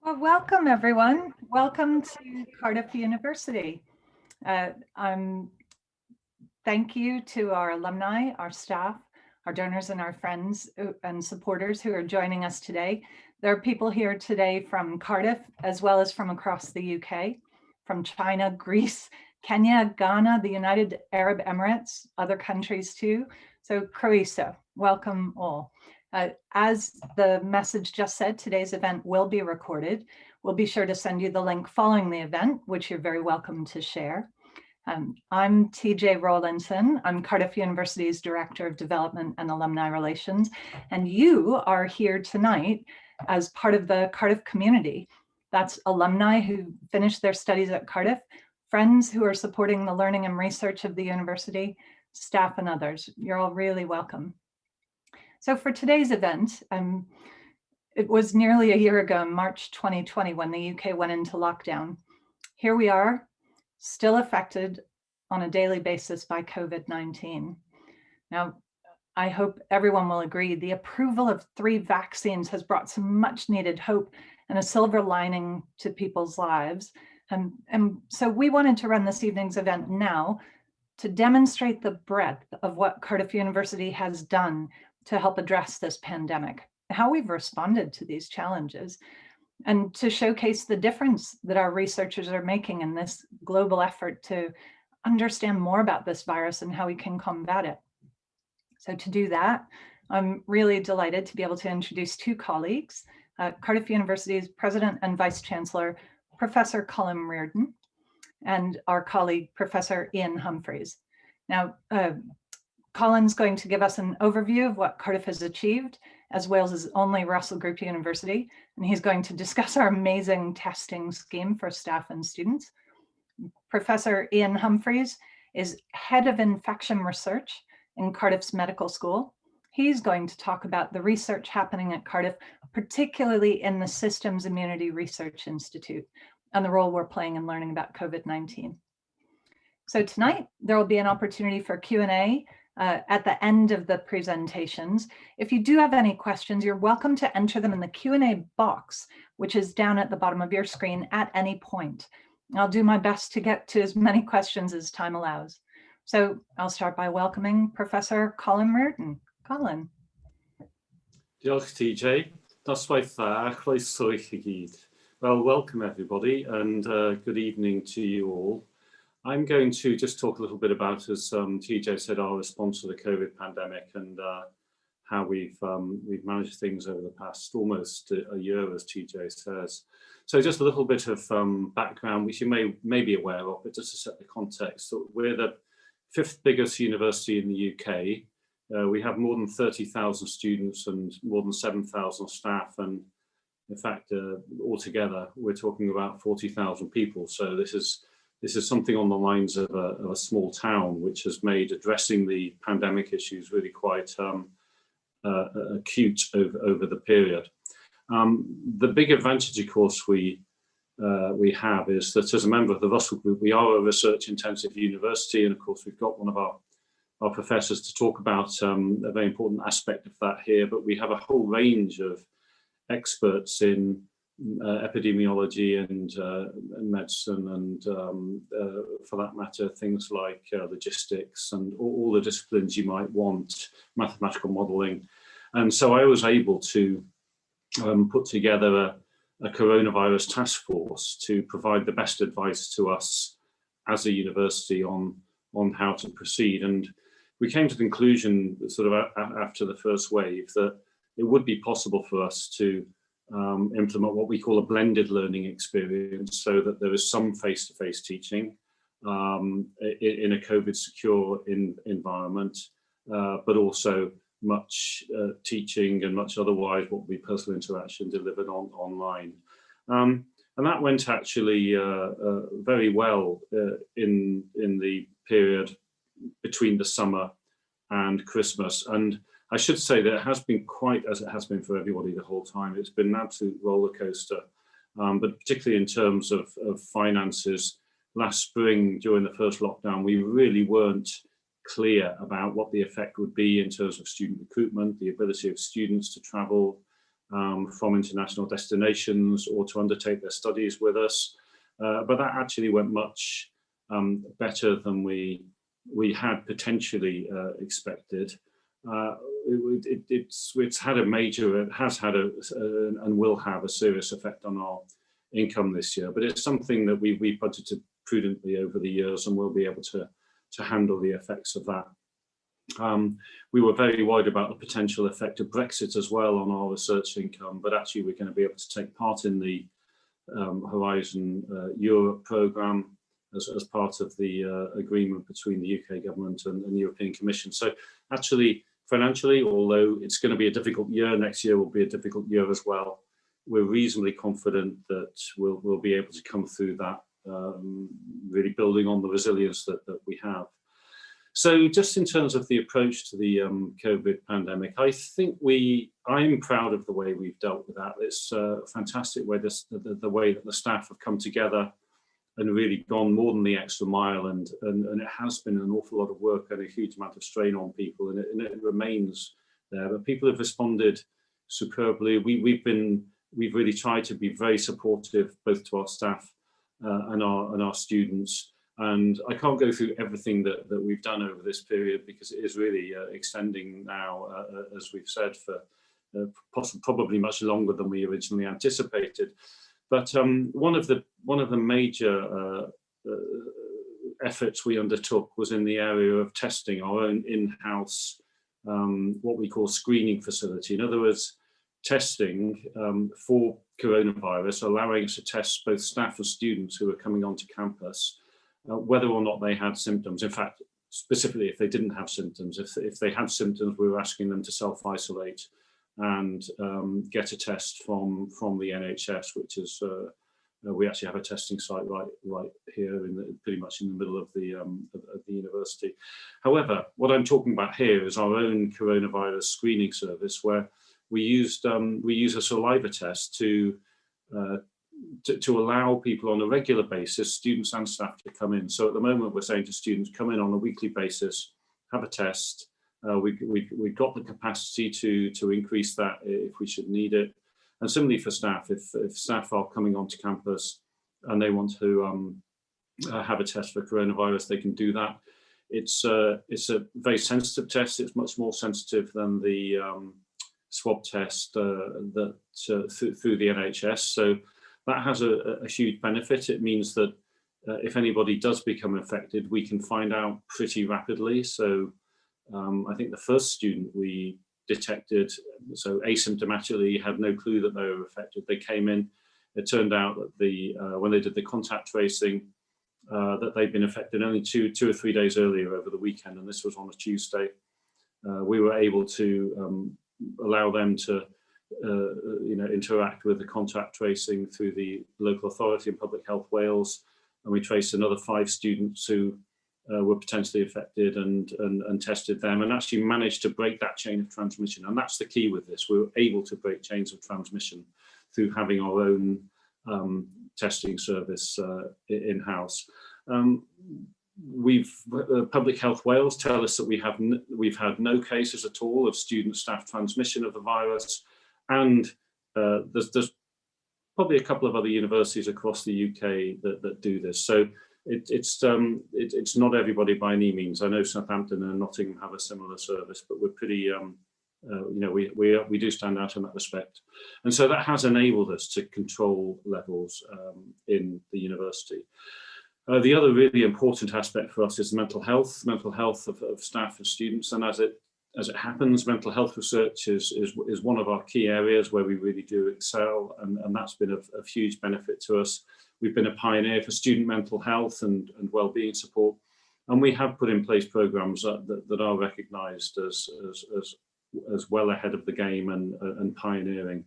Well, welcome everyone. Welcome to Cardiff University. Thank you to our alumni, our staff, our donors and our friends and supporters who are joining us today. There are people here today from Cardiff as well as from across the UK, from China, Greece, Kenya, Ghana, the United Arab Emirates, other countries too. So Croeso, welcome all. As the message just said, today's event will be recorded. We'll be sure to send you the link following the event, which you're very welcome to share. I'm TJ Rowlinson. I'm Cardiff University's Director of Development and Alumni Relations, and you are here tonight as part of the Cardiff community. That's alumni who finished their studies at Cardiff, friends who are supporting the learning and research of the university, staff and others. You're all really welcome. So for today's event, it was nearly a year ago, March 2020, when the UK went into lockdown. Here we are, still affected on a daily basis by COVID-19. Now, I hope everyone will agree the approval of 3 vaccines has brought some much needed hope and a silver lining to people's lives. And so we wanted to run this evening's event now to demonstrate the breadth of what Cardiff University has done to help address this pandemic, how we've responded to these challenges, and to showcase the difference that our researchers are making in this global effort to understand more about this virus and how we can combat it. So to do that, I'm really delighted to be able to introduce 2 colleagues, Cardiff University's President and Vice Chancellor, Professor Colin Riordan, and our colleague, Professor Ian Humphreys. Now, Colin's going to give us an overview of what Cardiff has achieved as Wales's only Russell Group university, and he's going to discuss our amazing testing scheme for staff and students. Professor Ian Humphreys is Head of Infection Research in Cardiff's Medical School. He's going to talk about the research happening at Cardiff, particularly in the Systems Immunity Research Institute, and the role we're playing in learning about COVID-19. So tonight, there will be an opportunity for Q&A at the end of the presentations. If you do have any questions, you're welcome to enter them in the Q&A box, which is down at the bottom of your screen at any point. I'll do my best to get to as many questions as time allows. So I'll start by welcoming Professor Colin Riordan. Colin. Diolch TJ, doswaith dda, chroeso i chi gyd. Well, welcome everybody and good evening to you all. I'm going to just talk a little bit about, as TJ said, our response to the COVID pandemic and how we've managed things over the past almost a year, as TJ says. So just a little bit of background, which you may be aware of, but just to set the context. So we're the 5th biggest university in the UK. We have more than 30,000 students and more than 7,000 staff, and in fact, altogether, we're talking about 40,000 people. So this is something on the lines of a small town, which has made addressing the pandemic issues really quite acute over the period. The big advantage, of course, we have is that as a member of the Russell Group, we are a research-intensive university, and of course, we've got one of our professors to talk about a very important aspect of that here. But we have a whole range of experts in epidemiology and medicine and for that matter things like logistics and all the disciplines you might want, mathematical modelling. And so I was able to put together a coronavirus task force to provide the best advice to us as a university on how to proceed. And we came to the conclusion sort of after the first wave that it would be possible for us to implement what we call a blended learning experience, so that there is some face-to-face teaching in a COVID secure environment, but also much teaching and much otherwise what would be personal interaction delivered online. And that went actually very well in the period between the summer and Christmas. And I should say that it has been quite, as it has been for everybody the whole time, it's been an absolute roller coaster, but particularly in terms of finances. Last spring, during the first lockdown, we really weren't clear about what the effect would be in terms of student recruitment, the ability of students to travel, from international destinations or to undertake their studies with us. But that actually went much better than we had potentially expected. It's had a major, it has had and will have a serious effect on our income this year, but it's something that we budgeted prudently over the years, and we'll be able to handle the effects of that. We were very worried about the potential effect of Brexit as well on our research income, but actually we're going to be able to take part in the Horizon Europe programme as part of the agreement between the UK government and the European Commission. So actually, financially, although it's going to be a difficult year, next year will be a difficult year as well, we're reasonably confident that we'll be able to come through that, really building on the resilience that we have. So just in terms of the approach to the COVID pandemic, I think I'm proud of the way we've dealt with that. It's a fantastic way, the way that the staff have come together and really gone more than the extra mile, and it has been an awful lot of work and a huge amount of strain on people, and it remains there. But people have responded superbly. We've really tried to be very supportive both to our staff and our students. And I can't go through everything that we've done over this period because it is really extending now, as we've said, for probably much longer than we originally anticipated. But one of the major efforts we undertook was in the area of testing, our own in-house, what we call screening facility. In other words, testing for coronavirus, allowing us to test both staff and students who are coming onto campus, whether or not they had symptoms. In fact, specifically if they didn't have symptoms, if they had symptoms, we were asking them to self-isolate and get a test from the NHS, which is we actually have a testing site right here pretty much in the middle of the university. However, what I'm talking about here is our own coronavirus screening service, where we use a saliva test to allow people on a regular basis, students and staff, to come in. So at the moment, we're saying to students, come in on a weekly basis, have a test. We've got the capacity to increase that if we should need it. And similarly for staff, if staff are coming onto campus and they want to have a test for coronavirus, they can do that. It's a very sensitive test. It's much more sensitive than the swab test through the NHS. So that has a huge benefit. It means that if anybody does become infected, we can find out pretty rapidly. So I think the first student we detected, so asymptomatically, had no clue that they were affected. They came in. It turned out that when they did the contact tracing, that they'd been affected only two or 3 days earlier over the weekend, and this was on a Tuesday. We were able to allow them to interact with the contact tracing through the local authority and Public Health Wales, and we traced another 5 students who were potentially affected and tested them, and actually managed to break that chain of transmission. And that's the key with this. We were able to break chains of transmission through having our own testing service in-house. Public Health Wales tell us that we've had no cases at all of student-staff transmission of the virus, and there's probably a couple of other universities across the UK that do this. So it's not everybody by any means. I know Southampton and Nottingham have a similar service, but we're pretty, we do stand out in that respect. And so that has enabled us to control levels in the university. The other really important aspect for us is mental health of staff and students. And as it happens, mental health research is one of our key areas where we really do excel, and that's been of huge benefit to us. We've been a pioneer for student mental health and wellbeing support, and we have put in place programs that are recognised as well ahead of the game and pioneering.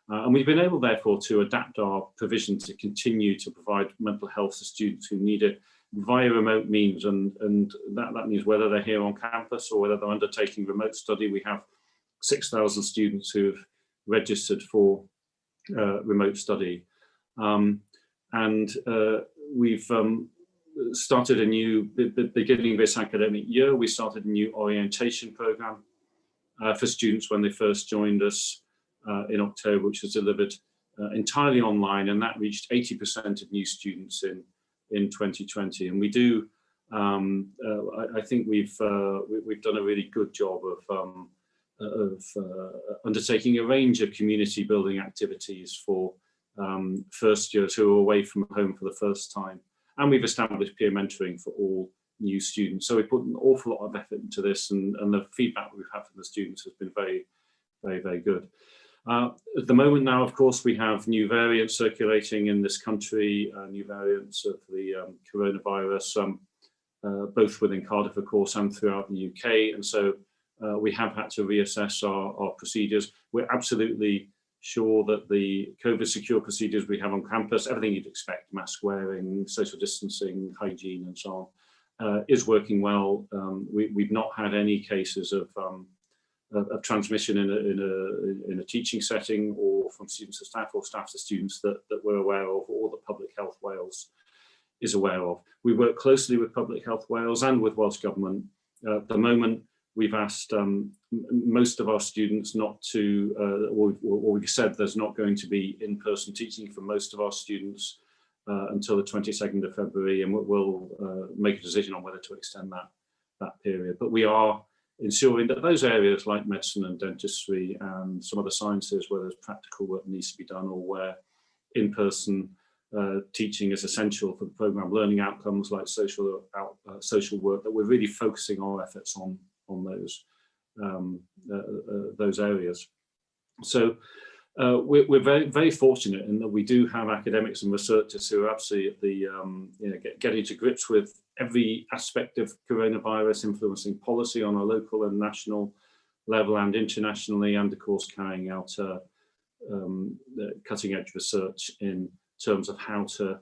And we've been able, therefore, to adapt our provision to continue to provide mental health to students who need it via remote means, and that means whether they're here on campus or whether they're undertaking remote study. We have 6,000 students who've registered for remote study. We've started a new, beginning of this academic year, we started a new orientation programme for students when they first joined us. in October, which was delivered entirely online, and that reached 80% of new students in 2020. And we do, I think we've done a really good job of undertaking a range of community building activities for first years who are away from home for the first time. And we've established peer mentoring for all new students. So we put an awful lot of effort into this, and the feedback we've had from the students has been very, very, very good. At the moment now, of course, we have new variants circulating in this country, new variants of the coronavirus, both within Cardiff, of course, and throughout the UK. And so we have had to reassess our procedures. We're absolutely sure that the COVID secure procedures we have on campus, everything you'd expect, mask wearing, social distancing, hygiene, and so on, is working well. We've not had any cases of transmission in a teaching setting, or from students to staff, or staff to students, that we're aware of, or that Public Health Wales is aware of. We work closely with Public Health Wales and with Welsh Government. At the moment, we've asked most of our students not to, or we've said there's not going to be in-person teaching for most of our students until the 22nd of February, and we'll make a decision on whether to extend that period. But we are ensuring that those areas like medicine and dentistry and some other sciences where there's practical work that needs to be done, or where in-person teaching is essential for the programme learning outcomes like social work, that we're really focusing our efforts on those areas. So we're very, very fortunate in that we do have academics and researchers who are absolutely getting to grips with every aspect of coronavirus influencing policy on a local and national level and internationally, and of course carrying out cutting edge research in terms of how to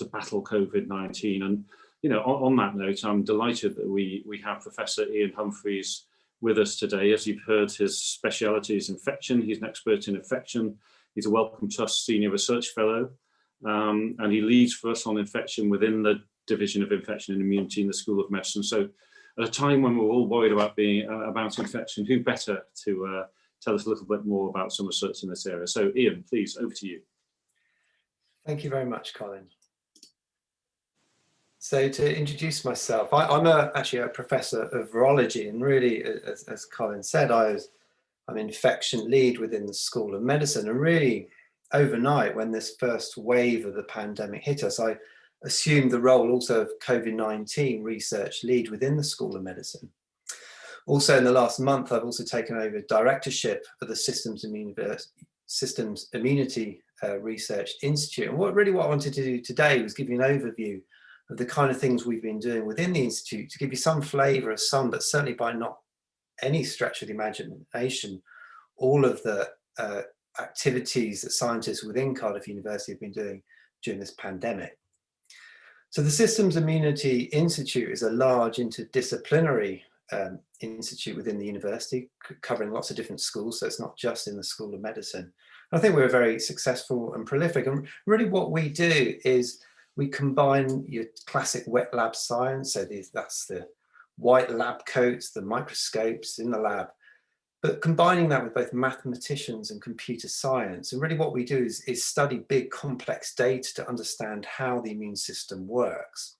battle COVID-19. And on that note, I'm delighted that we have Professor Ian Humphreys with us today. As you've heard, his speciality is infection. He's an expert in infection. He's a Wellcome Trust Senior Research Fellow, and he leads for us on infection within the Division of Infection and Immunity in the School of Medicine. So at a time when we're all worried about infection, who better to tell us a little bit more about some research in this area. So Ian, please, over to you. Thank you very much, Colin. So to introduce myself, I'm actually a professor of virology, and really, as Colin said, I'm infection lead within the School of Medicine. And really, overnight, when this first wave of the pandemic hit us, I assumed the role also of COVID-19 research lead within the School of Medicine. Also, in the last month, I've also taken over directorship of the Systems Immunity Research Institute. And what I wanted to do today was give you an overview of the kind of things we've been doing within the Institute, to give you some flavour of some, but certainly by not any stretch of the imagination, all of the activities that scientists within Cardiff University have been doing during this pandemic. So the Systems Immunity Institute is a large interdisciplinary institute within the university, covering lots of different schools, so it's not just in the School of Medicine. I think we're very successful and prolific, and really what we do is we combine your classic wet lab science, so that's the white lab coats, the microscopes in the lab, but combining that with both mathematicians and computer science. And really what we do is study big complex data to understand how the immune system works.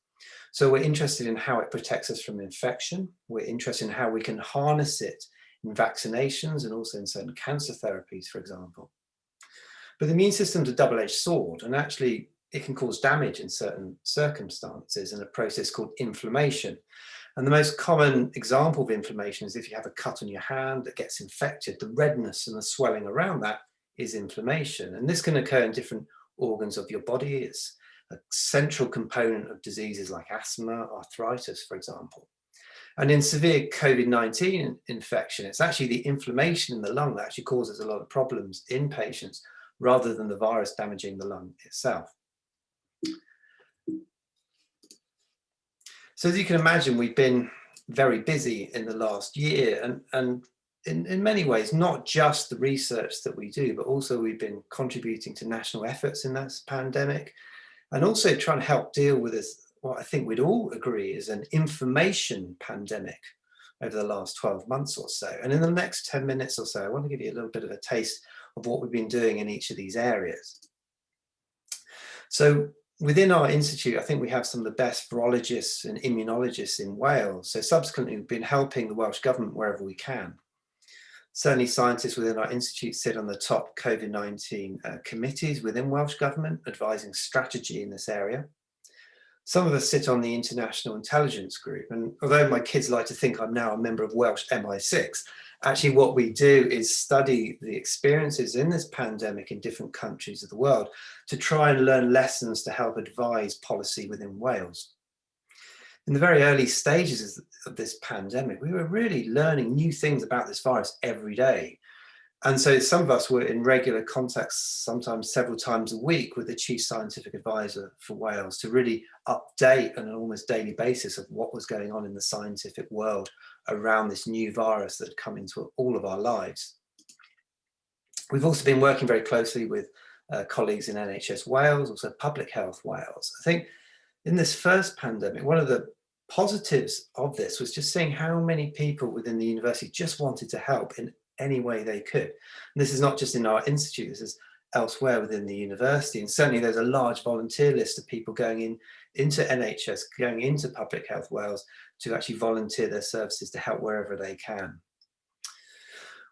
So we're interested in how it protects us from infection. We're interested in how we can harness it in vaccinations and also in certain cancer therapies, for example. But the immune system's a double-edged sword, and actually it can cause damage in certain circumstances in a process called inflammation. And the most common example of inflammation is if you have a cut on your hand that gets infected, the redness and the swelling around that is inflammation. And this can occur in different organs of your body. It's a central component of diseases like asthma, arthritis, for example. And in severe COVID-19 infection, it's actually the inflammation in the lung that actually causes a lot of problems in patients, rather than the virus damaging the lung itself. So as you can imagine, we've been very busy in the last year, and in many ways, not just the research that we do, but also we've been contributing to national efforts in this pandemic, and also trying to help deal with this, what I think we'd all agree is an information pandemic over the last 12 months or so. And in the next 10 minutes or so, I want to give you a little bit of a taste of what we've been doing in each of these areas. So within our institute, I think we have some of the best virologists and immunologists in Wales. So subsequently, we've been helping the Welsh Government wherever we can. Certainly scientists within our institute sit on the top COVID-19 committees within Welsh Government, advising strategy in this area. Some of us sit on the International Intelligence Group, and although my kids like to think I'm now a member of Welsh MI6, actually what we do is study the experiences in this pandemic in different countries of the world to try and learn lessons to help advise policy within Wales. In the very early stages of this pandemic, we were really learning new things about this virus every day. And so some of us were in regular contact, sometimes several times a week, with the Chief Scientific Advisor for Wales to really update on an almost daily basis of what was going on in the scientific world around this new virus that had come into all of our lives. We've also been working very closely with colleagues in NHS Wales, also Public Health Wales. I think in this first pandemic, one of the positives of this was just seeing how many people within the university just wanted to help in any way they could. And this is not just in our institute, this is elsewhere within the university. And certainly there's a large volunteer list of people going into NHS, going into Public Health Wales to actually volunteer their services to help wherever they can.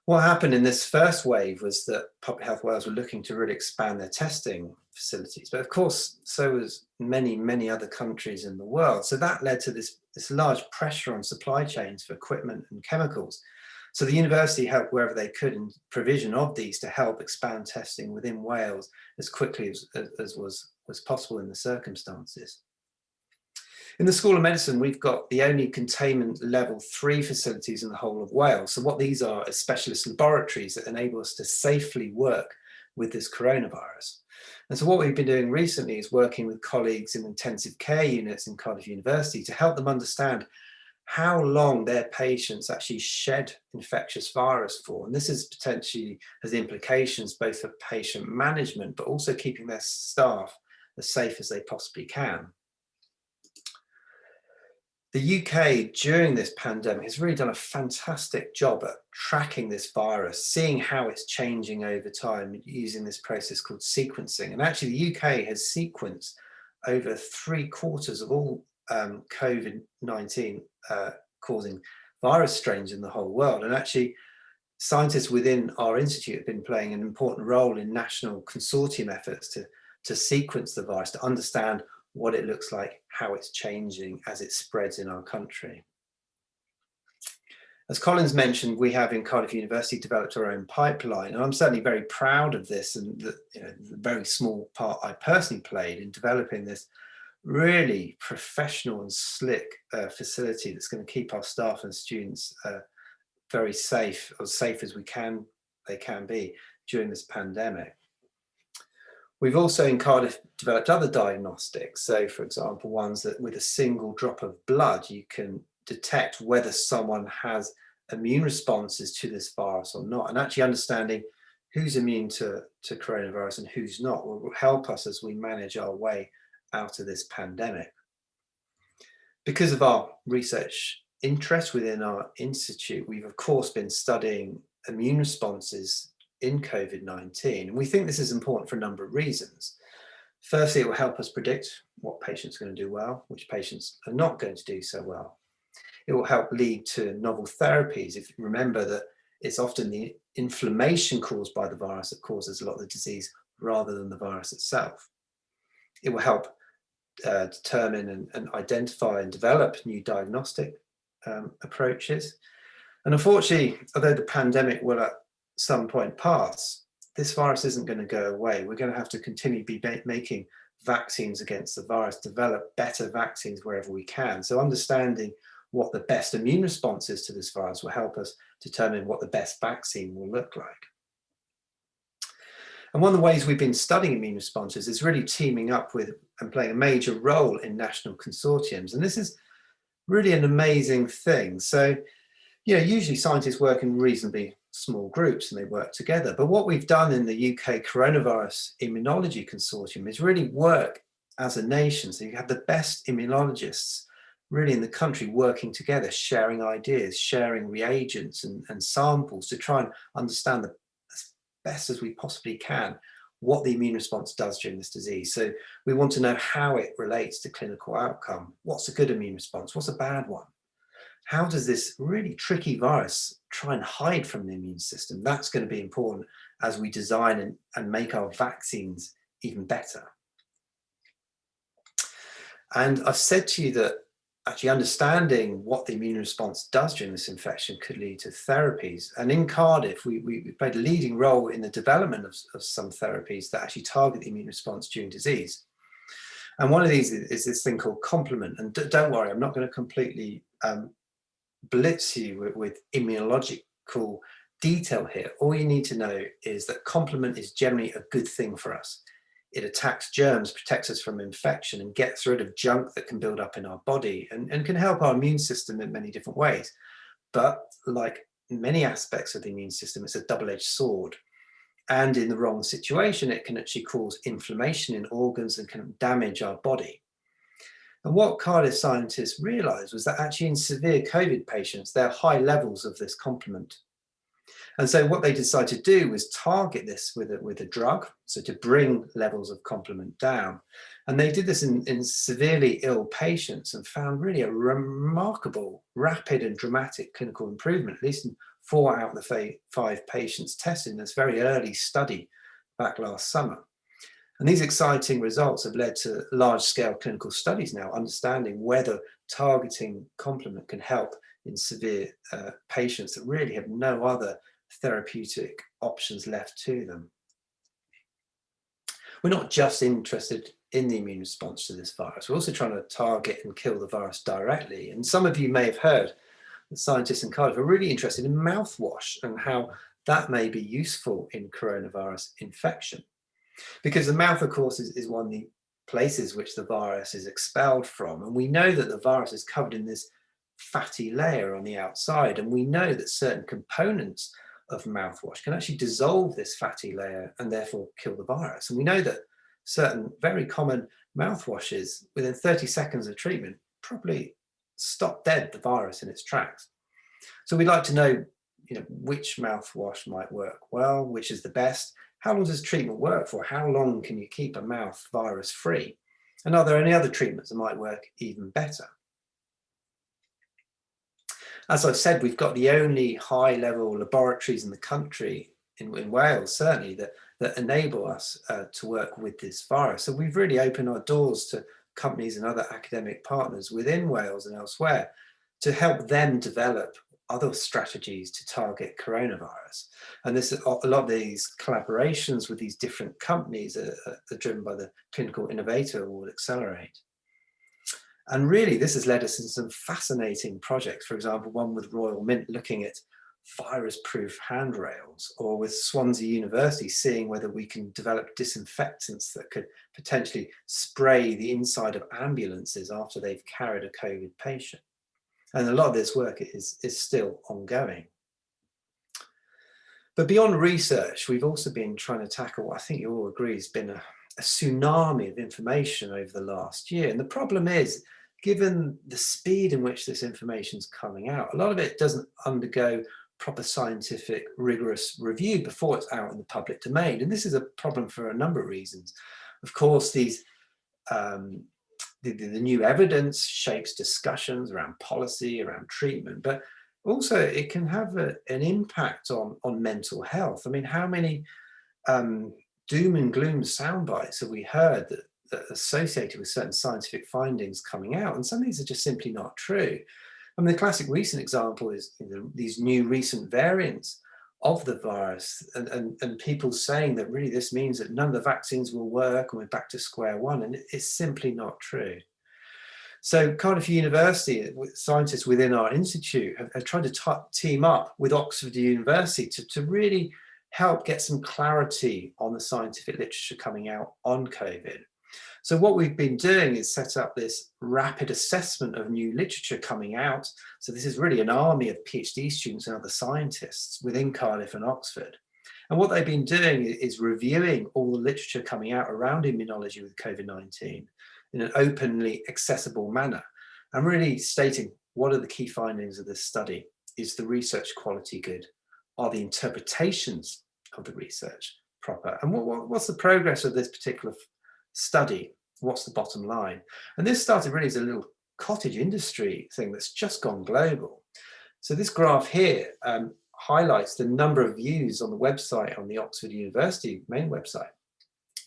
What happened in this first wave was that Public Health Wales were looking to really expand their testing facilities. But of course, so was many other countries in the world. So that led to this large pressure on supply chains for equipment and chemicals. So the university helped wherever they could in provision of these to help expand testing within Wales as quickly as was possible in the circumstances. In the School of Medicine, we've got the only containment level 3 facilities in the whole of Wales. So what these are is specialist laboratories that enable us to safely work with this coronavirus. And so what we've been doing recently is working with colleagues in intensive care units in Cardiff University to help them understand how long their patients actually shed infectious virus for. And this is potentially has implications both for patient management, but also keeping their staff as safe as they possibly can. The UK during this pandemic has really done a fantastic job at tracking this virus, seeing how it's changing over time using this process called sequencing. And actually the UK has sequenced over 3/4 of all COVID-19 causing virus strains in the whole world. And actually scientists within our institute have been playing an important role in national consortium efforts to sequence the virus, to understand what it looks like, how it's changing as it spreads in our country. As Colin's mentioned, we have in Cardiff University developed our own pipeline, and I'm certainly very proud of this and the very small part I personally played in developing this really professional and slick facility that's going to keep our staff and students very safe, as safe as they can be during this pandemic. We've also in Cardiff developed other diagnostics. So for example, ones that with a single drop of blood, you can detect whether someone has immune responses to this virus or not. And actually understanding who's immune to coronavirus and who's not will help us as we manage our way out of this pandemic. Because of our research interest within our institute, we've of course been studying immune responses in COVID-19. And we think this is important for a number of reasons. Firstly, it will help us predict what patients are going to do well, which patients are not going to do so well. It will help lead to novel therapies. If you remember that it's often the inflammation caused by the virus that causes a lot of the disease rather than the virus itself. It will help determine and identify and develop new diagnostic approaches. And unfortunately, although the pandemic will at some point pass, this virus isn't going to go away. We're going to have to continue to be making vaccines against the virus, develop better vaccines wherever we can. So understanding what the best immune response is to this virus will help us determine what the best vaccine will look like. And one of the ways we've been studying immune responses is really teaming up with and playing a major role in national consortiums. And this is really an amazing thing. So, usually scientists work in reasonably small groups and they work together. But what we've done in the UK Coronavirus Immunology Consortium is really work as a nation. So you have the best immunologists really in the country working together, sharing ideas, sharing reagents and samples to try and understand best as we possibly can what the immune response does during this disease. So we want to know how it relates to clinical outcome. What's a good immune response? What's a bad one? How does this really tricky virus try and hide from the immune system? That's going to be important as we design and make our vaccines even better. And I've said to you that actually understanding what the immune response does during this infection could lead to therapies. And in Cardiff, we played a leading role in the development of some therapies that actually target the immune response during disease. And one of these is this thing called complement. And don't worry, I'm not going to completely blitz you with immunological detail here. All you need to know is that complement is generally a good thing for us. It attacks germs, protects us from infection, and gets rid of junk that can build up in our body and can help our immune system in many different ways. But like many aspects of the immune system, it's a double-edged sword. And in the wrong situation, it can actually cause inflammation in organs and can damage our body. And what Cardiff scientists realized was that actually in severe COVID patients, there are high levels of this complement. And so what they decided to do was target this with a drug, so to bring levels of complement down. And they did this in severely ill patients and found really a remarkable, rapid and dramatic clinical improvement, at least in 4 out of the 5 patients tested in this very early study back last summer. And these exciting results have led to large-scale clinical studies now, understanding whether targeting complement can help in severe patients that really have no other therapeutic options left to them. We're not just interested in the immune response to this virus, we're also trying to target and kill the virus directly. And some of you may have heard that scientists in Cardiff are really interested in mouthwash and how that may be useful in coronavirus infection. Because the mouth, of course, is one of the places which the virus is expelled from. And we know that the virus is covered in this fatty layer on the outside. And we know that certain components of mouthwash can actually dissolve this fatty layer and therefore kill the virus. And we know that certain very common mouthwashes within 30 seconds of treatment probably stop dead the virus in its tracks. So we'd like to know, which mouthwash might work well, which is the best. How long does treatment work for? How long can you keep a mouth virus free? And are there any other treatments that might work even better? As I've said, we've got the only high-level laboratories in the country, in Wales certainly, that enable us to work with this virus. So we've really opened our doors to companies and other academic partners within Wales and elsewhere to help them develop other strategies to target coronavirus. And a lot of these collaborations with these different companies are driven by the Clinical Innovator Award Accelerate. And really, this has led us in some fascinating projects. For example, one with Royal Mint looking at virus-proof handrails, or with Swansea University seeing whether we can develop disinfectants that could potentially spray the inside of ambulances after they've carried a COVID patient. And a lot of this work is still ongoing. But beyond research, we've also been trying to tackle what I think you all agree has been a tsunami of information over the last year. And the problem is, given the speed in which this information is coming out, a lot of it doesn't undergo proper scientific, rigorous review before it's out in the public domain. And this is a problem for a number of reasons. Of course, these the new evidence shapes discussions around policy, around treatment, but also it can have an impact on mental health. I mean, how many doom and gloom sound bites have we heard that are associated with certain scientific findings coming out? And some of these are just simply not true. I mean, the classic recent example is these new recent variants of the virus and people saying that really this means that none of the vaccines will work and we're back to square one, and it's simply not true. So Cardiff University, scientists within our institute have tried to team up with Oxford University to really help get some clarity on the scientific literature coming out on COVID. So what we've been doing is set up this rapid assessment of new literature coming out. So this is really an army of PhD students and other scientists within Cardiff and Oxford. And what they've been doing is reviewing all the literature coming out around immunology with COVID-19 in an openly accessible manner, and really stating what are the key findings of this study. Is the research quality good? Are the interpretations of the research proper. And what's the progress of this particular study? What's the bottom line? And this started really as a little cottage industry thing that's just gone global. So this graph here highlights the number of views on the website, on the Oxford University main website,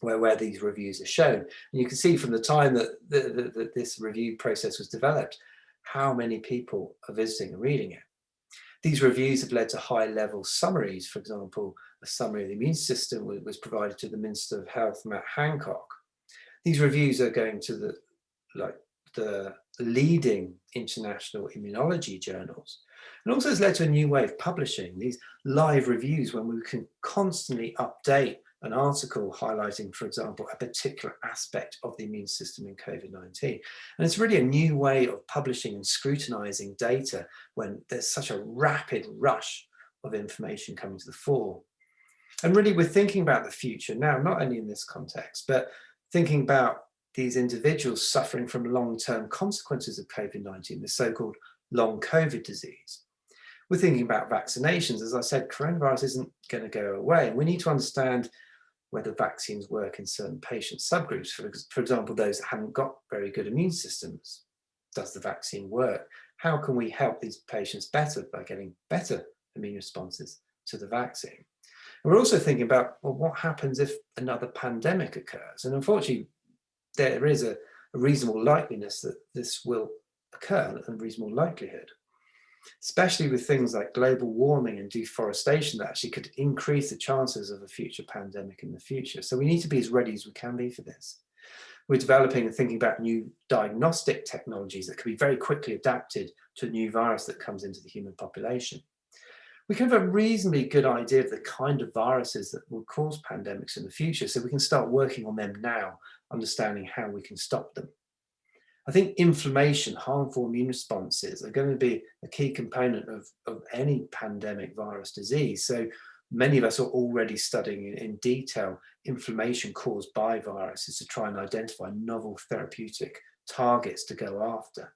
where these reviews are shown. And you can see from the time that this review process was developed, how many people are visiting and reading it. These reviews have led to high-level summaries. For example, a summary of the immune system was provided to the Minister of Health, Matt Hancock. These reviews are going to the leading international immunology journals. And also has led to a new way of publishing these live reviews, when we can constantly update an article highlighting, for example, a particular aspect of the immune system in COVID-19. And it's really a new way of publishing and scrutinizing data when there's such a rapid rush of information coming to the fore. And really, we're thinking about the future now, not only in this context, but thinking about these individuals suffering from long-term consequences of COVID-19, the so-called long COVID disease. We're thinking about vaccinations. As I said, coronavirus isn't going to go away. We need to understand whether vaccines work in certain patient subgroups. For example, those that haven't got very good immune systems. Does the vaccine work? How can we help these patients better by getting better immune responses to the vaccine? And we're also thinking about, well, what happens if another pandemic occurs? And unfortunately, there is a reasonable likeliness that this will occur, a reasonable likelihood, especially with things like global warming and deforestation that actually could increase the chances of a future pandemic in the future. So we need to be as ready as we can be for this. We're developing and thinking about new diagnostic technologies that can be very quickly adapted to a new virus that comes into the human population. We can have a reasonably good idea of the kind of viruses that will cause pandemics in the future, so we can start working on them now, understanding how we can stop them. I think inflammation, harmful immune responses are going to be a key component of any pandemic virus disease. So many of us are already studying in detail inflammation caused by viruses to try and identify novel therapeutic targets to go after.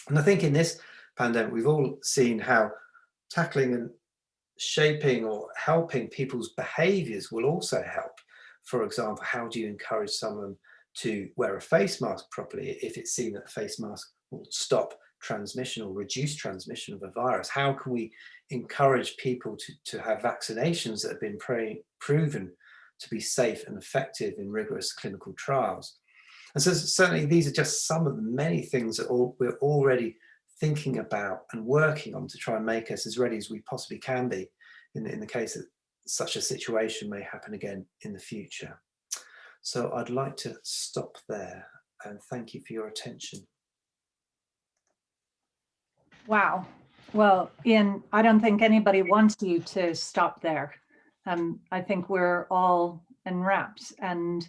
And I think in this pandemic, we've all seen how tackling and shaping or helping people's behaviors will also help. For example, how do you encourage someone to wear a face mask properly if it's seen that a face mask will stop transmission or reduce transmission of a virus? How can we encourage people to have vaccinations that have been proven to be safe and effective in rigorous clinical trials? And so certainly these are just some of the many things that we're already thinking about and working on to try and make us as ready as we possibly can be in the case that such a situation may happen again in the future. So I'd like to stop there and thank you for your attention. Wow. Well, Ian, I don't think anybody wants you to stop there. I think we're all enwrapped, and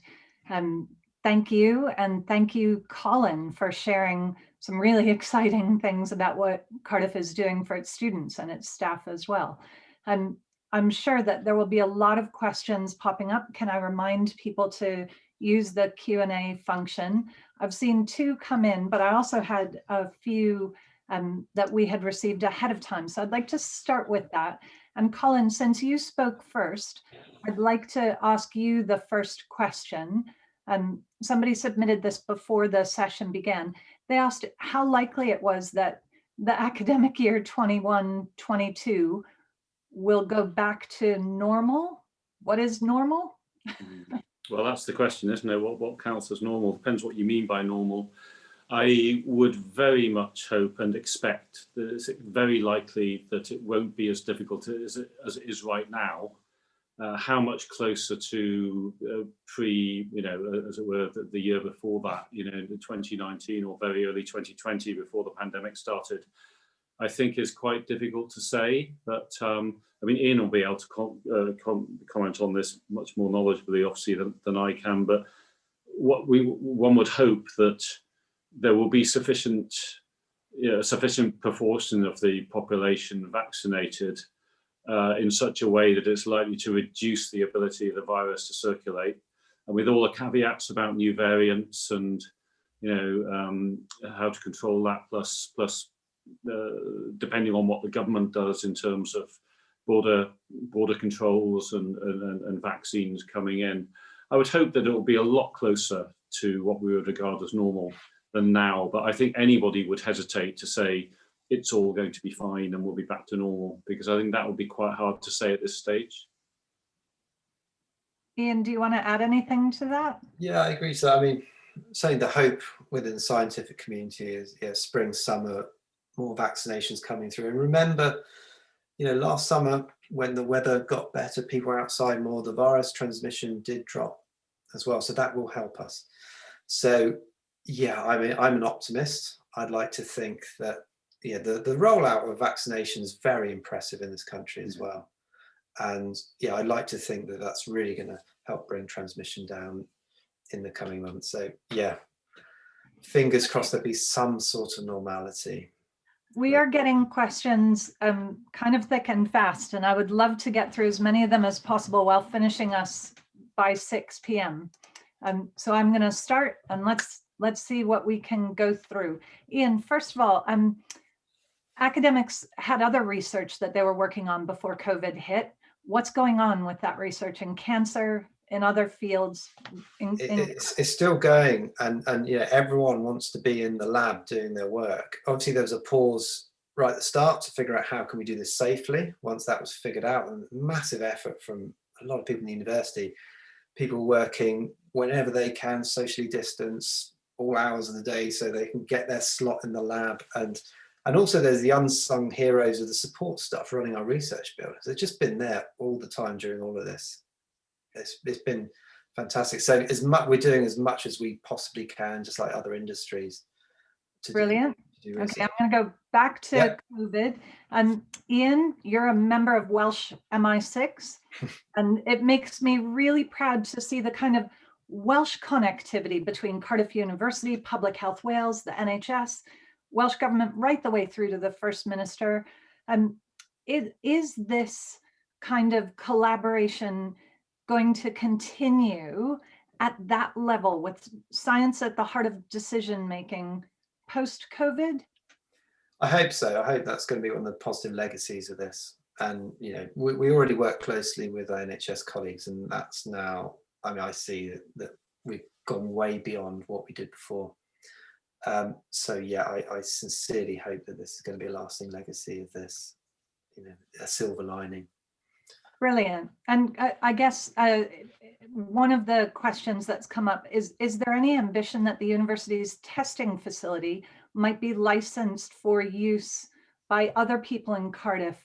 thank you. And thank you, Colin, for sharing some really exciting things about what Cardiff is doing for its students and its staff as well. I'm sure that there will be a lot of questions popping up. Can I remind people to use the Q&A function? I've seen 2 come in, but I also had a few that we had received ahead of time. So I'd like to start with that. And Colin, since you spoke first, I'd like to ask you the first question. Somebody submitted this before the session began. They asked how likely it was that the academic year 21-22 will go back to normal. What is normal? Well, that's the question, isn't it? What counts as normal? Depends what you mean by normal. I would very much hope and expect that it's very likely that it won't be as difficult as it is right now. How much closer to pre, as it were, the year before that, in 2019 or very early 2020 before the pandemic started, I think is quite difficult to say. But Ian will be able to comment on this much more knowledgeably, obviously, than I can. But one would hope that there will be sufficient proportion of the population vaccinated in such a way that it's likely to reduce the ability of the virus to circulate. And with all the caveats about new variants and how to control that, plus depending on what the government does in terms of border controls and vaccines coming in. I would hope that it will be a lot closer to what we would regard as normal than now, but I think anybody would hesitate to say it's all going to be fine and we'll be back to normal, because I think that would be quite hard to say at this stage. Ian, do you want to add anything to that? Yeah, I agree. So, I mean, saying the hope within the scientific community is, yeah, spring, summer, more vaccinations coming through. And remember, you know, last summer when the weather got better, people were outside more, the virus transmission did drop as well. So that will help us. So, yeah, I mean, I'm an optimist. I'd like to think that, yeah, the rollout of vaccination is very impressive in this country as well. And yeah, I'd like to think that that's really going to help bring transmission down in the coming months. So yeah, fingers crossed there'll be some sort of normality. We are getting questions kind of thick and fast, and I would love to get through as many of them as possible while finishing us by 6 p.m. So I'm going to start, and let's see what we can go through. Ian, first of all, academics had other research that they were working on before COVID hit. What's going on with that research in cancer, in other fields? It's still going, and you know, everyone wants to be in the lab doing their work. Obviously, there was a pause right at the start to figure out how can we do this safely. Once that was figured out, and massive effort from a lot of people in the university, people working whenever they can, socially distance, all hours of the day, so they can get their slot in the lab. And also there's the unsung heroes of the support stuff running our research buildings. They've just been there all the time during all of this. It's been fantastic. So we're doing as much as we possibly can, just like other industries. Brilliant. Okay, I'm going to go back to COVID. Ian, you're a member of Welsh MI6, and it makes me really proud to see the kind of Welsh connectivity between Cardiff University, Public Health Wales, the NHS, Welsh Government, right the way through to the First Minister. Is this kind of collaboration going to continue at that level with science at the heart of decision making post-COVID? I hope so. I hope that's going to be one of the positive legacies of this. And you know, we already work closely with our NHS colleagues, and that's now, I mean, I see that we've gone way beyond what we did before. So yeah, I sincerely hope that this is going to be a lasting legacy of this, you know, a silver lining. Brilliant. And I guess one of the questions that's come up is there any ambition that the university's testing facility might be licensed for use by other people in Cardiff,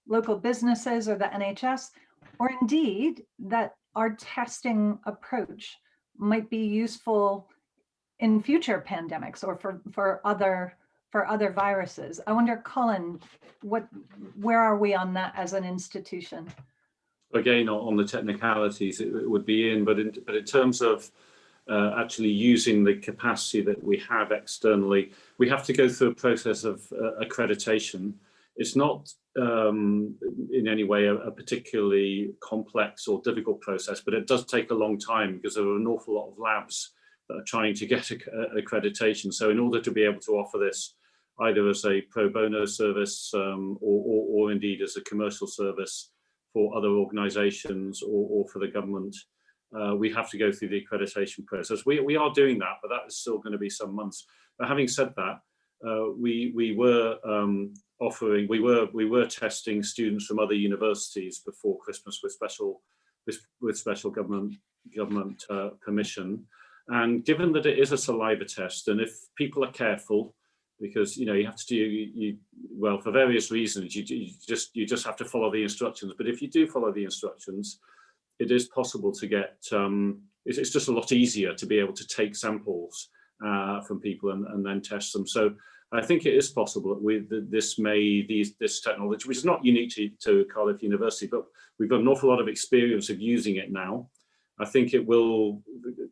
local businesses or the NHS, or indeed that our testing approach might be useful in future pandemics or for other viruses? I wonder, Colin, where are we on that as an institution? Again, on the technicalities, it would be in, but in terms of actually using the capacity that we have externally, we have to go through a process of accreditation. It's not in any way a particularly complex or difficult process, but it does take a long time because there are an awful lot of labs that are trying to get accreditation. So in order to be able to offer this either as a pro bono service or indeed as a commercial service for other organisations or for the government, we have to go through the accreditation process. We are doing that, but that is still going to be some months. But having said that, we were testing students from other universities before Christmas with special government permission. And given that it is a saliva test, and if people are careful, because you know you have to do well for various reasons, you just have to follow the instructions. But if you do follow the instructions, it is possible to get. It's just a lot easier to be able to take samples from people and then test them. So I think it is possible with this technology, which is not unique to Cardiff University, but we've got an awful lot of experience of using it now. I think it will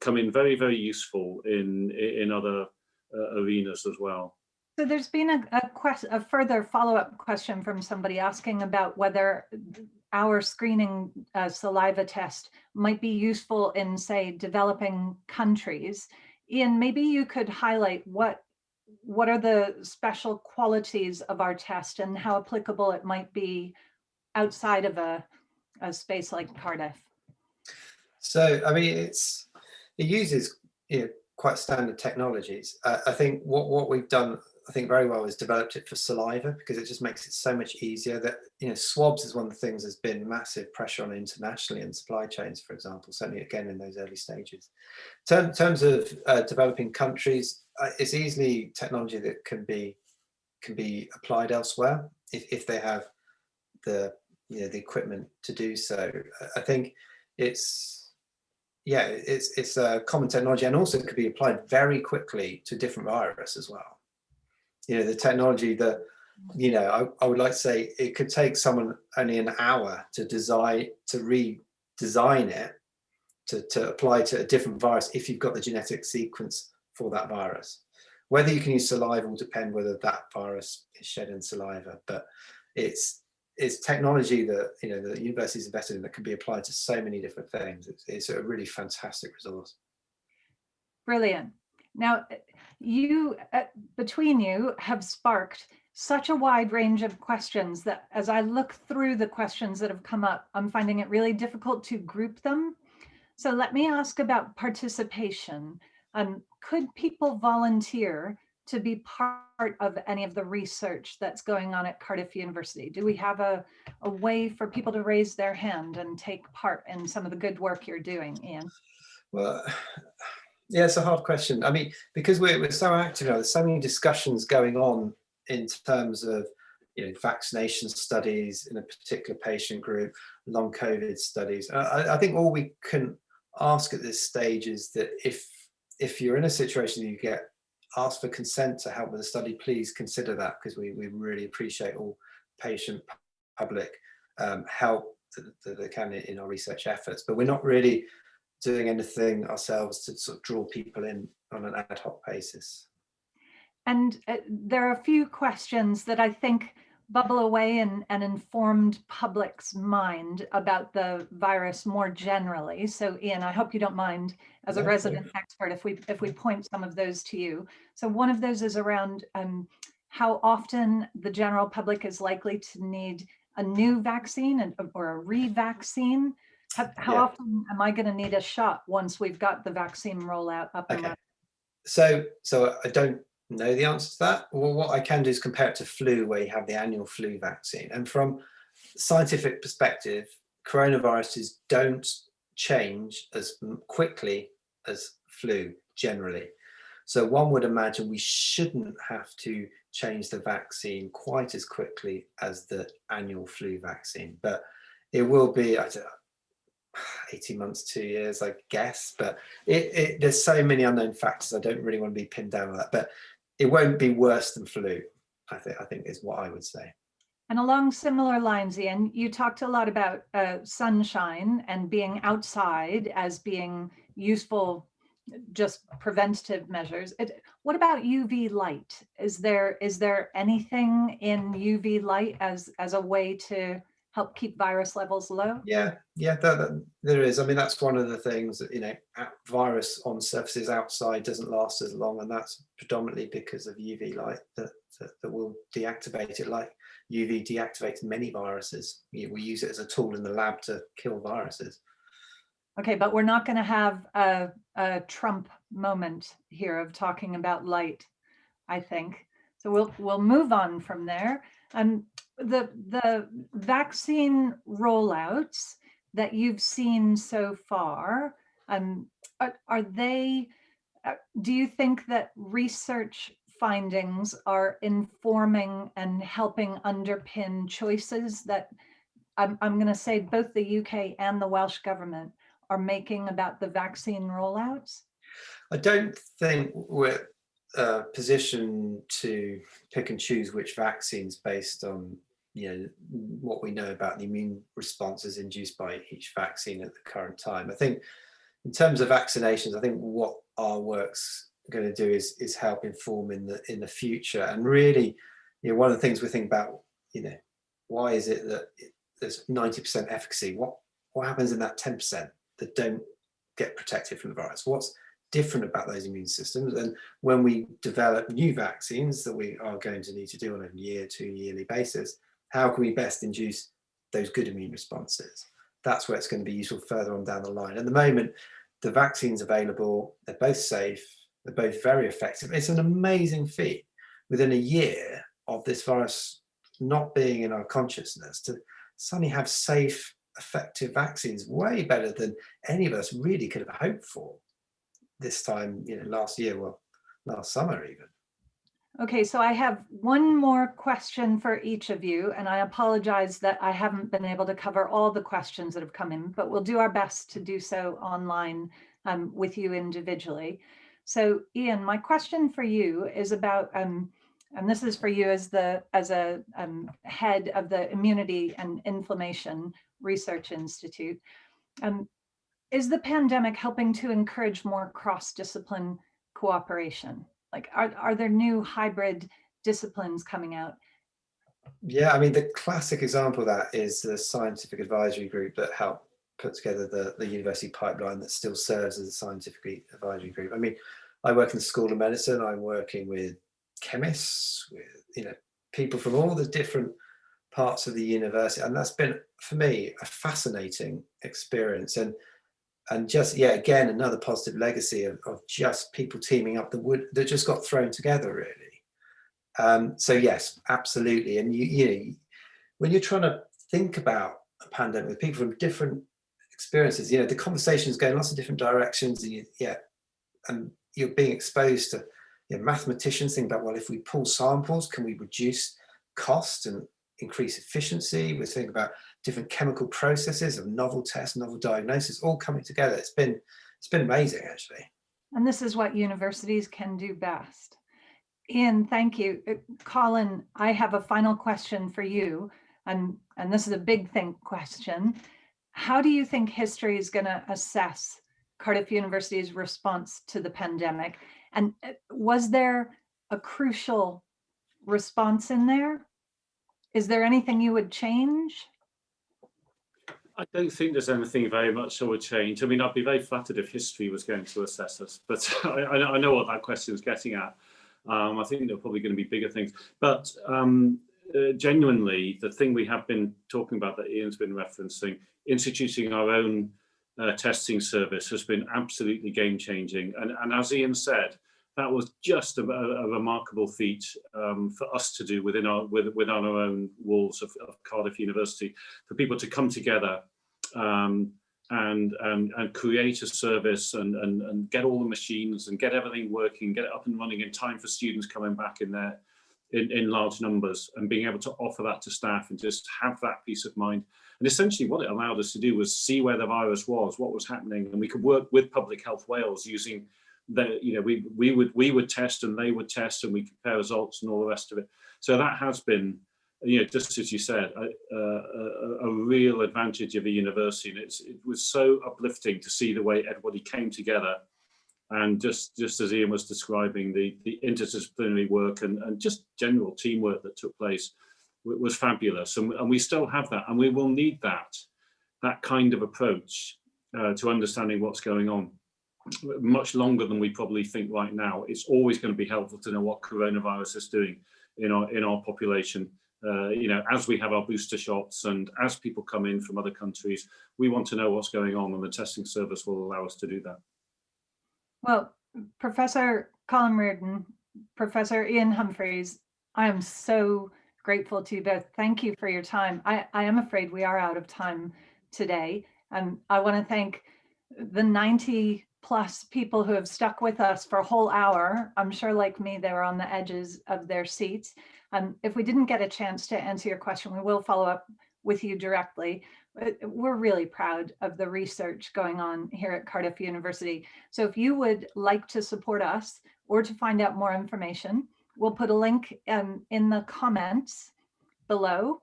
come in very, very useful in other arenas as well. So there's been a further follow-up question from somebody asking about whether our screening saliva test might be useful in, say, developing countries. Ian, maybe you could highlight what are the special qualities of our test and how applicable it might be outside of a space like Cardiff? So, I mean, it uses, quite standard technologies. I think what we've done, I think very well, is developed it for saliva, because it just makes it so much easier. That, swabs is one of the things there's been massive pressure on internationally in supply chains, for example, certainly again in those early stages. In terms of developing countries, it's easily technology that can be applied elsewhere if they have the the equipment to do so. I think it's a common technology, and also it could be applied very quickly to different virus as well. The technology that, I would like to say it could take someone only an hour to redesign it to apply to a different virus if you've got the genetic sequence for that virus. Whether you can use saliva will depend whether that virus is shed in saliva, but it's technology that the university's invested in that can be applied to so many different things. It's a really fantastic resource. Brilliant. Now, you between you have sparked such a wide range of questions that as I look through the questions that have come up, I'm finding it really difficult to group them. So let me ask about participation. Could people volunteer to be part of any of the research that's going on at Cardiff University? Do we have a way for people to raise their hand and take part in some of the good work you're doing, Ian? Well, yeah, it's a hard question. I mean, because we're so active now, there's so many discussions going on in terms of vaccination studies in a particular patient group, long COVID studies. I think all we can ask at this stage is that if you're in a situation that you get asked for consent to help with the study, please consider that, because we really appreciate all patient, public help that they can in our research efforts. But we're not really doing anything ourselves to sort of draw people in on an ad hoc basis. And there are a few questions that I think bubble away in an informed public's mind about the virus more generally. So Ian, I hope you don't mind, as a resident expert, if we point some of those to you. So one of those is around how often the general public is likely to need a new vaccine or a re-vaccine. How often am I going to need a shot once we've got the vaccine rollout up and running? So I don't know the answer to that. Well, what I can do is compare it to flu, where you have the annual flu vaccine. And from scientific perspective, coronaviruses don't change as quickly as flu generally. So one would imagine we shouldn't have to change the vaccine quite as quickly as the annual flu vaccine, but it will be, I don't know, 18 months, 2 years, I guess. But there's so many unknown factors. I don't really want to be pinned down on that, but it won't be worse than flu, I think is what I would say. And along similar lines, Ian, you talked a lot about sunshine and being outside as being useful, just preventative measures. What about UV light? Is there anything in UV light as a way to help keep virus levels low? Yeah, there is. I mean, that's one of the things that, virus on surfaces outside doesn't last as long, and that's predominantly because of UV light that will deactivate it, like UV deactivates many viruses. We use it as a tool in the lab to kill viruses. Okay, but we're not going to have a Trump moment here of talking about light, I think. So we'll move on from there. The vaccine rollouts that you've seen so far, are they? Do you think that research findings are informing and helping underpin choices that I'm going to say both the UK and the Welsh Government are making about the vaccine rollouts? I don't think we're positioned to pick and choose which vaccines based on what we know about the immune responses induced by each vaccine at the current time. I think in terms of vaccinations, I think what our work's going to do is help inform in the future. And really, one of the things we think about, why is it that there's 90% efficacy? What happens in that 10% that don't get protected from the virus? What's different about those immune systems? And when we develop new vaccines that we are going to need to do on a 2 yearly basis, how can we best induce those good immune responses. That's where it's going to be useful further on down the line. At the moment, the vaccine's available, they're both safe, they're both very effective. It's an amazing feat within a year of this virus not being in our consciousness to suddenly have safe, effective vaccines, way better than any of us really could have hoped for this time, last year, well, last summer even. Okay, so I have one more question for each of you, and I apologize that I haven't been able to cover all the questions that have come in, but we'll do our best to do so online with you individually. So Ian, my question for you is about, and this is for you as a head of the Immunity and Inflammation Research Institute. Is the pandemic helping to encourage more cross-discipline cooperation? Like, are there new hybrid disciplines coming out? Yeah, I mean, the classic example of that is the scientific advisory group that helped put together the university pipeline that still serves as a scientific advisory group. I mean, I work in the School of Medicine. I'm working with chemists, with people from all the different parts of the university, and that's been, for me, a fascinating experience. And just, again, another positive legacy of just people teaming up that just got thrown together, really. So yes, absolutely. And you when you're trying to think about a pandemic with people from different experiences, the conversation's going lots of different directions, and you're being exposed to mathematicians think about, well, if we pull samples, can we reduce cost and increase efficiency? We're thinking about different chemical processes of novel tests, novel diagnosis, all coming together. It's been amazing, actually. And this is what universities can do best. Ian, thank you. Colin, I have a final question for you, and this is a big think question. How do you think history is going to assess Cardiff University's response to the pandemic? And was there a crucial response in there? Is there anything you would change? I don't think there's anything very much I would change. I mean, I'd be very flattered if history was going to assess us, but I know what that question is getting at. I think there are probably going to be bigger things. But genuinely, the thing we have been talking about that Ian's been referencing, instituting our own testing service has been absolutely game-changing. And as Ian said, that was just a remarkable feat for us to do within our own walls of Cardiff University, for people to come together and create a service and get all the machines and get everything working, get it up and running in time for students coming back in large numbers, and being able to offer that to staff and just have that peace of mind. And essentially what it allowed us to do was see where the virus was, what was happening, and we could work with Public Health Wales using we would test and they would test, and we compare results and all the rest of it. So that has been, just as you said, a real advantage of a university, and it was so uplifting to see the way everybody came together, and just as Ian was describing, the interdisciplinary work and just general teamwork that took place was fabulous, and we still have that, and we will need that kind of approach to understanding what's going on much longer than we probably think right now. It's always going to be helpful to know what coronavirus is doing in our population. As we have our booster shots and as people come in from other countries, we want to know what's going on, and the testing service will allow us to do that. Well, Professor Colin Riordan, Professor Ian Humphreys, I am so grateful to you both. Thank you for your time. I am afraid we are out of time today. I want to thank the 90+ people who have stuck with us for a whole hour. I'm sure, like me, they were on the edges of their seats. If we didn't get a chance to answer your question, we will follow up with you directly. We're really proud of the research going on here at Cardiff University. So if you would like to support us or to find out more information, we'll put a link in the comments below.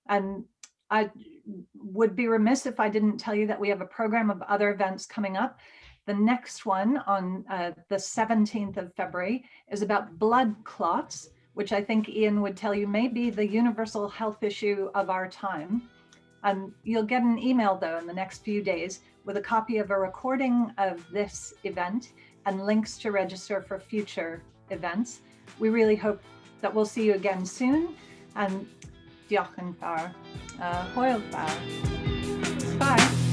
And I would be remiss if I didn't tell you that we have a program of other events coming up. The next one on the 17th of February is about blood clots, which I think Ian would tell you may be the universal health issue of our time. You'll get an email, though, in the next few days with a copy of a recording of this event and links to register for future events. We really hope that we'll see you again soon. Diolch yn fawr. Hwyl fawr. Bye.